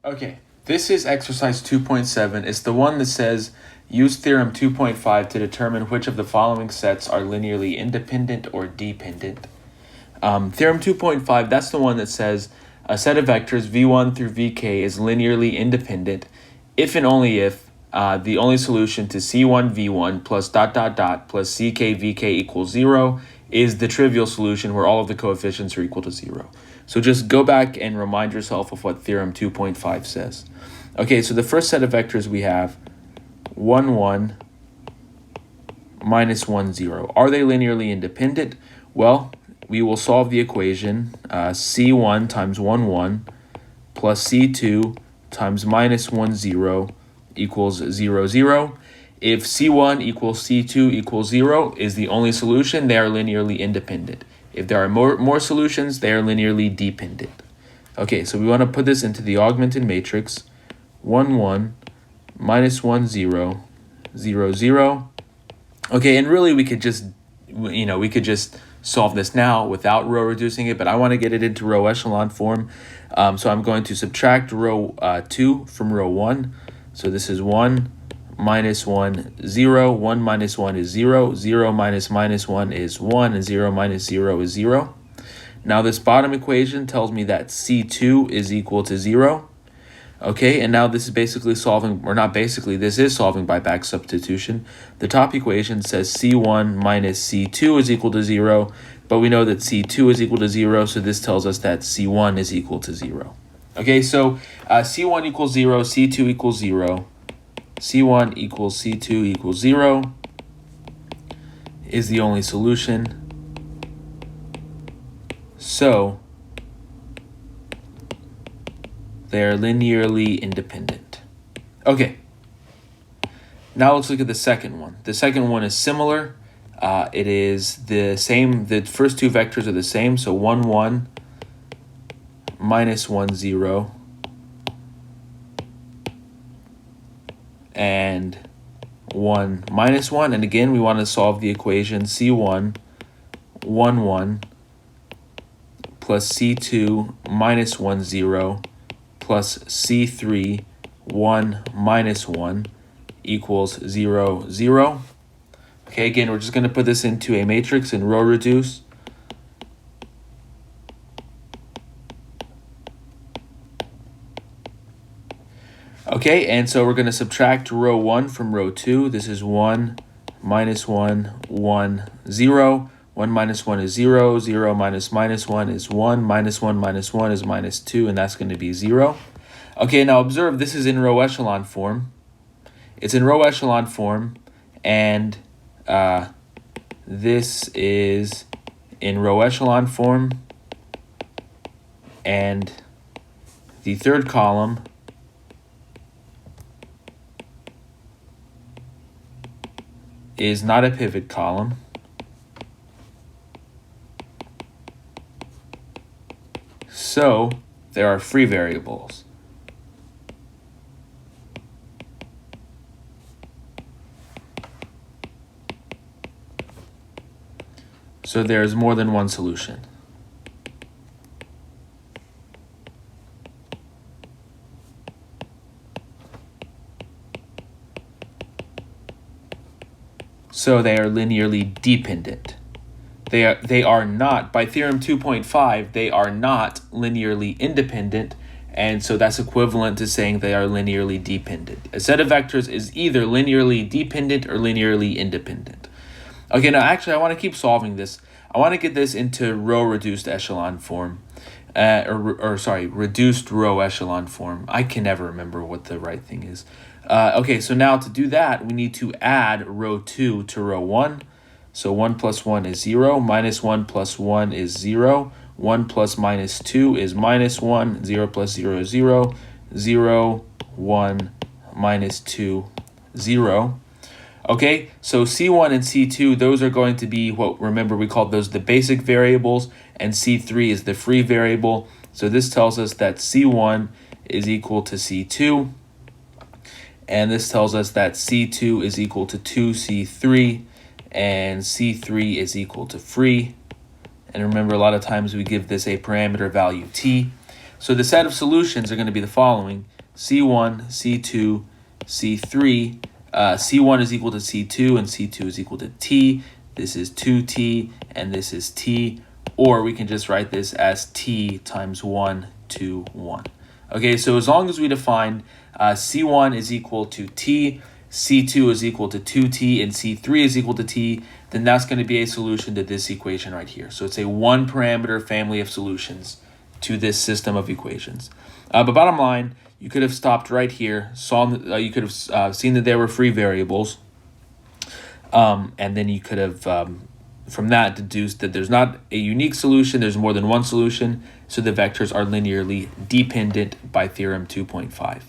Okay, this is exercise 2.7. It's the one that says use theorem 2.5 to determine which of the following sets are linearly independent or dependent. Theorem 2.5, that's the one that says a set of vectors v1 through vk is linearly independent if and only if the only solution to c1 v1 plus dot dot dot plus ck vk equals 0 is the trivial solution where all of the coefficients are equal to 0. So just go back and remind yourself of what theorem 2.5 says. Okay, so the first set of vectors we have 1, 1, minus 1, 0. Are they linearly independent? Well, we will solve the equation c1 times 1, 1 plus c2 times minus 1, 0 equals 0, 0. If c1 equals c2 equals 0 is the only solution, they are linearly independent. If there are more solutions, they are linearly dependent. Okay, so we want to put this into the augmented matrix. 1, 1, minus 1, 0, 0, 0. Okay, and really we could just, solve this now without row reducing it, but I want to get it into row echelon form. So I'm going to subtract row 2 from row 1. So this is 1, minus 1, 0. 1 minus 1 is 0. 0 minus minus 1 is 1. And 0 minus 0 is 0. Now this bottom equation tells me that C2 is equal to 0. Okay, and now this is basically solving, or not basically, this is solving by back substitution. The top equation says C1 minus C2 is equal to 0, but we know that C2 is equal to 0, so this tells us that C1 is equal to 0. Okay, so C1 equals 0, C2 equals 0, C1 equals C2 equals 0 is the only solution. So they are linearly independent. Okay, now let's look at the second one. The second one is similar. It is the same, the first two vectors are the same, so 1, 1, minus 1, 0, and 1, minus 1. And again, we want to solve the equation C1, 1, 1, plus C2, minus 1, 0, plus C3, 1, minus 1, equals 0, 0. Okay, again, we're just going to put this into a matrix and row reduce. Okay, and so we're going to subtract row 1 from row 2. This is 1, minus 1, 1, 0. 1 minus 1 is 0. 0 minus minus 1 is 1. Minus 1 minus 1 is minus 2, and that's going to be 0. Okay, now observe this is in row echelon form. It's in row echelon form, and this is in row echelon form, and the third column is not a pivot column. So there are free variables. So there's more than one solution. So they are linearly dependent. They are not, by theorem 2.5, they are not linearly independent, and so that's equivalent to saying they are linearly dependent. A set of vectors is either linearly dependent or linearly independent. Okay, now actually I want to keep solving this. I want to get this into row reduced echelon form, reduced row echelon form. I can never remember what the right thing is. Okay, so now to do that, we need to add row 2 to row 1. So 1 plus 1 is 0, minus 1 plus 1 is 0, 1 plus minus 2 is minus 1, 0 plus 0 is 0, 0, 1, minus 2, 0. Okay, so C1 and C2, those are going to be what, remember, we called those the basic variables, and C3 is the free variable. So this tells us that C1 is equal to C2, and this tells us that C2 is equal to 2C3, and C3 is equal to free. And remember, a lot of times we give this a parameter value t. So the set of solutions are going to be the following: C1, C2, C3. C1 is equal to C2, and C2 is equal to T. This is 2T, and this is T. Or we can just write this as T times 1, 2, 1. Okay, so as long as we define C1 is equal to T, C2 is equal to 2T, and C3 is equal to T, then that's going to be a solution to this equation right here. So it's a one-parameter family of solutions to this system of equations. But bottom line, you could have stopped right here. You could have seen that there were free variables, and then you could have, from that, deduced that there's not a unique solution. There's more than one solution, so the vectors are linearly dependent by theorem 2.5.